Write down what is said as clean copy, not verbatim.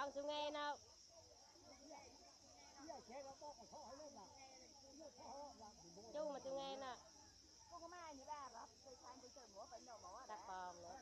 con chú nghe đâu. Chú mà chú nghe nè. Có mai như ba đó, tôi sang tôi chơi múa phải đâu múa Đặt bòm nữa.